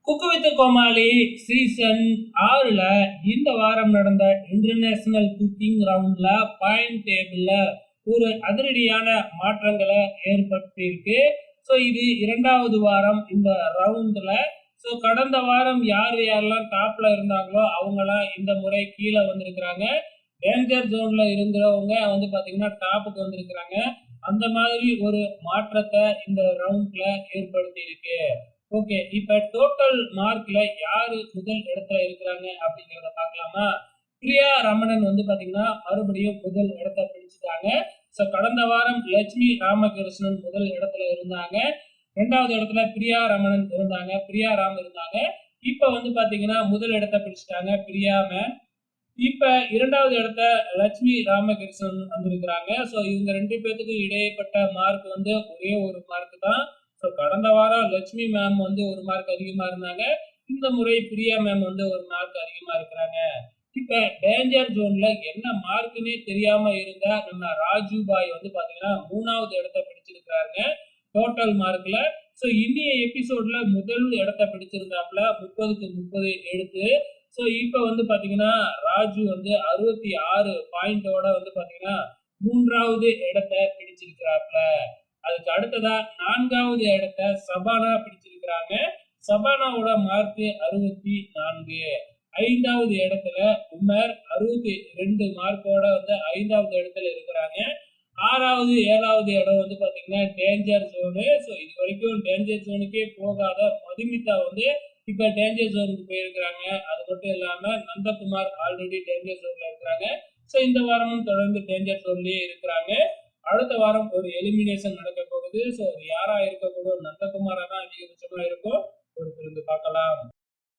Cook with Comali season 6ல இந்த வாரம் நடந்த இன்டர்நேஷனல் குக்கிங் ரவுண்ட்ல பாயிண்ட் டேபிள்ல ஒரு அதிரடியான மாற்றங்களை ஏற்படுத்தியிருக்கு. ஸோ இது 2வது வாரம் இந்த ரவுண்ட்ல. ஸோ கடந்த வாரம் யாரெல்லாம் டாப்ல இருந்தாங்களோ அவங்கலாம் இந்த முறை கீழே வந்திருக்கிறாங்க. டேஞ்சர் ஜோன்ல இருந்தவங்க பாத்தீங்கன்னா டாப்புக்கு வந்திருக்கிறாங்க. அந்த மாதிரி ஒரு மாற்றத்தை இந்த ரவுண்ட்ல ஏற்படுத்தி இருக்கு. ஓகே, இப்ப டோட்டல் மார்க்ல யாரு முதல் இடத்துல இருக்கிறாங்க அப்படிங்கறத பார்க்கலாமா? பிரியா ரமணன் பாத்தீங்கன்னா மறுபடியும் முதல் இடத்தை பிடிச்சிட்டாங்க. சோ கடந்த வாரம் லட்சுமி ராமகிருஷ்ணன் முதல் இடத்துல இருந்தாங்க. 2வது இடத்துல பிரியா ரமணன் இருந்தாங்க, பிரியா ராம் இருந்தாங்க. இப்ப பாத்தீங்கன்னா முதல் இடத்தை பிடிச்சிட்டாங்க பிரியா மேம். இப்ப 2வது இடத்த லட்சுமி ராமகிருஷ்ணன் வந்திருக்கிறாங்க. சோ இவங்க 2 பேத்துக்கு இடைப்பட்ட மார்க் ஒரே ஒரு மார்க் தான். சோ கடந்த வாரம் லட்சுமி மேம் ஒரு மார்க் அதிகமா இருந்தாங்க. இந்த முறை பிரியா மேம் ஒரு மார்க் அதிகமா இருக்கிறாங்க. இப்ப டேஞ்சர் ஜோன்ல என்ன மார்க்னே தெரியாம இருந்த நம்ம ராஜு பாய் பாத்தீங்கன்னா 3வது இடத்தை பிடிச்சிருக்காங்க டோட்டல் மார்க்ல. சோ இன்னைய எபிசோட்ல முதல் இடத்தை பிடிச்சிருந்தாப்ல 30க்கு 30 எடுத்து. சோ இப்ப பாத்தீங்கன்னா ராஜு 66 பாயிண்டோட பாத்தீங்கன்னா 3வது இடத்தை பிடிச்சிருக்கிறாப்ல. அதுக்கு அடுத்ததா 4வது இடத்தை சபானா பிடிச்சிருக்கிறாங்க. சபானாவோட மார்க் 64. 5வது இடத்துல உமர் 62 மார்க்கோட 5வது இடத்துல இருக்கிறாங்க. 6வது 7வது இடம் பாத்தீங்கன்னா டேஞ்சர் ஜோனு. சோ இது வரைக்கும் டேஞ்சர் ஜோனுக்கே போகாத மதுமிதா இப்ப டேஞ்சர் ஜோனுக்கு போயிருக்கிறாங்க. அது மட்டும் இல்லாம நந்தகுமார் ஆல்ரெடி டேஞ்சர் ஜோன்ல இருக்கிறாங்க. சோ இந்த வாரமும் தொடர்ந்து டேஞ்சர் ஜோன்லயே இருக்கிறாங்க. அடுத்த வாரம் ஒரு எலிமினேஷன் நடக்க போகுது. சோ அது யாரா இருக்கக்கூடும், நந்தகுமாரா தான் அதிகபட்சமா இருக்கும். பொறுத்திருந்து பார்க்கலாம்.